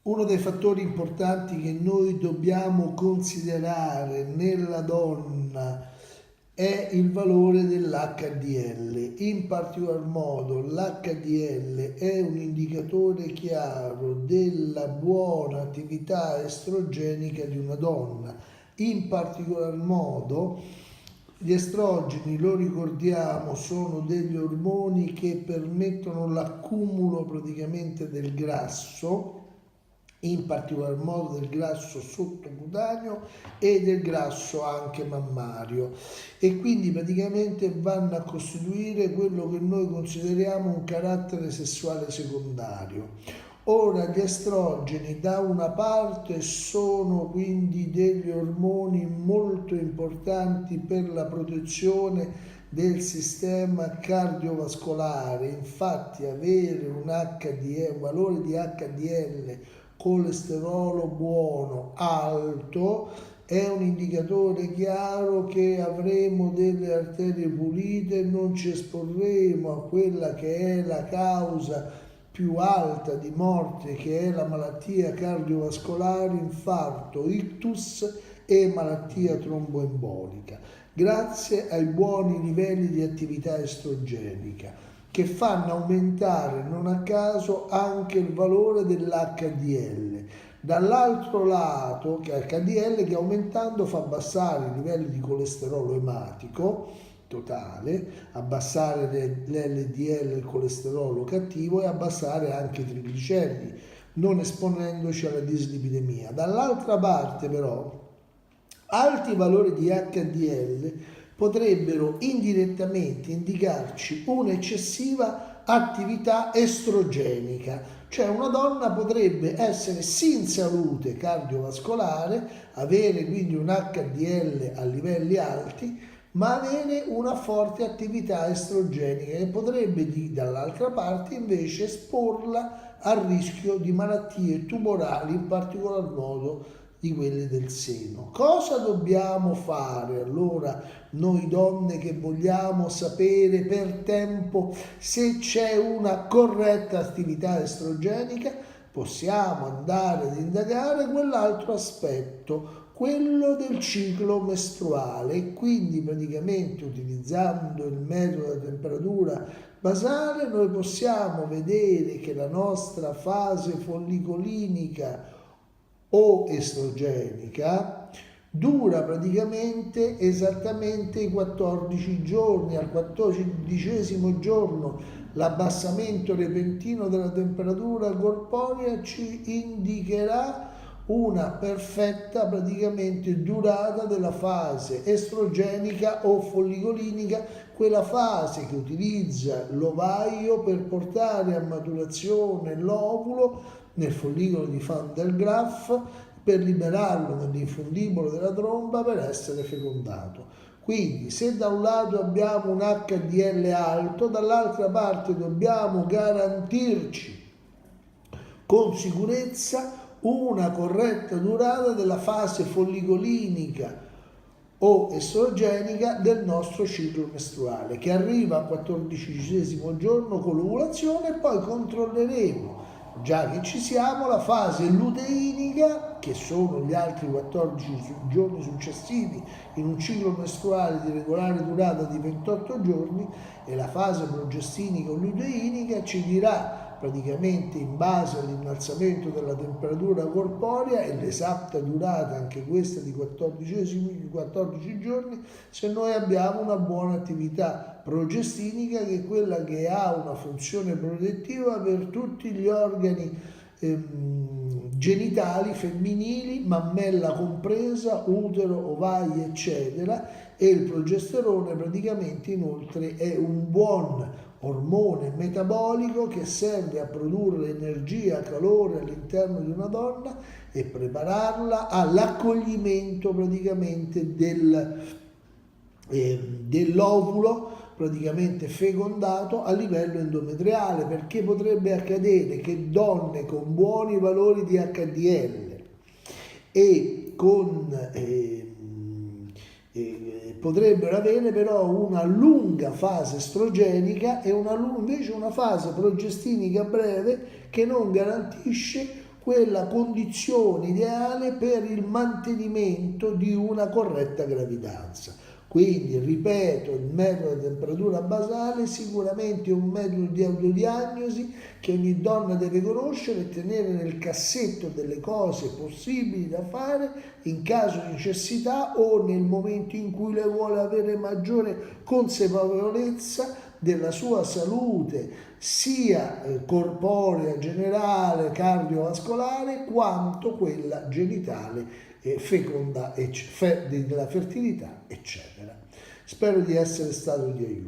Uno dei fattori importanti che noi dobbiamo considerare nella donna è il valore dell'HDL. In particolar modo l'HDL è un indicatore chiaro della buona attività estrogenica di una donna. In particolar modo gli estrogeni, lo ricordiamo, sono degli ormoni che permettono l'accumulo praticamente del grasso, in particolar modo del grasso sottocutaneo e del grasso anche mammario, e quindi praticamente vanno a costituire quello che noi consideriamo un carattere sessuale secondario. Ora, gli estrogeni da una parte sono quindi degli ormoni molto importanti per la protezione del sistema cardiovascolare, infatti avere un valore di HDL, colesterolo buono, alto, è un indicatore chiaro che avremo delle arterie pulite, non ci esporremo a quella che è la causa più alta di morte, che è la malattia cardiovascolare, infarto, ictus e malattia tromboembolica, grazie ai buoni livelli di attività estrogenica, che fanno aumentare non a caso anche il valore dell'HDL. Dall'altro lato, che HDL che aumentando fa abbassare i livelli di colesterolo ematico totale, abbassare l'LDL, il colesterolo cattivo, e abbassare anche i trigliceridi, non esponendoci alla dislipidemia. Dall'altra parte però alti valori di HDL potrebbero indirettamente indicarci un'eccessiva attività estrogenica, cioè una donna potrebbe essere sì in salute cardiovascolare, avere quindi un HDL a livelli alti, ma avere una forte attività estrogenica che potrebbe dall'altra parte invece esporla al rischio di malattie tumorali, in particolar modo di quelle del seno. Cosa dobbiamo fare allora noi donne che vogliamo sapere per tempo se c'è una corretta attività estrogenica? Possiamo andare ad indagare quell'altro aspetto, quello del ciclo mestruale, e quindi praticamente utilizzando il metodo della temperatura basale noi possiamo vedere che la nostra fase follicolinica o estrogenica dura praticamente esattamente i 14 giorni. Al 14° giorno l'abbassamento repentino della temperatura corporea ci indicherà una perfetta praticamente durata della fase estrogenica o follicolinica, quella fase che utilizza l'ovaio per portare a maturazione l'ovulo nel follicolo di Van der Graaf, per liberarlo nell'infundibolo della tromba per essere fecondato. Quindi se da un lato abbiamo un HDL alto, dall'altra parte dobbiamo garantirci con sicurezza una corretta durata della fase follicolinica o estrogenica del nostro ciclo mestruale, che arriva al 14° giorno con l'ovulazione, e poi controlleremo, già che ci siamo, la fase luteinica, che sono gli altri 14 giorni successivi in un ciclo mestruale di regolare durata di 28 giorni, e la fase progestinica o luteinica ci dirà praticamente, in base all'innalzamento della temperatura corporea e l'esatta durata anche questa di 14 giorni, se noi abbiamo una buona attività progestinica, che è quella che ha una funzione protettiva per tutti gli organi genitali femminili, mammella compresa, utero, ovaie eccetera, e il progesterone praticamente inoltre è un buon ormone metabolico che serve a produrre energia, calore all'interno di una donna e prepararla all'accoglimento praticamente dell'ovulo praticamente fecondato a livello endometriale, perché potrebbe accadere che donne con buoni valori di HDL e potrebbero avere però una lunga fase estrogenica e invece una fase progestinica breve che non garantisce quella condizione ideale per il mantenimento di una corretta gravidanza. Quindi, ripeto, il metodo della temperatura basale sicuramente è un metodo di autodiagnosi che ogni donna deve conoscere e tenere nel cassetto delle cose possibili da fare in caso di necessità o nel momento in cui lei vuole avere maggiore consapevolezza della sua salute, sia corporea, generale, cardiovascolare, quanto quella genitale, feconda, della fertilità, eccetera. Spero di essere stato di aiuto.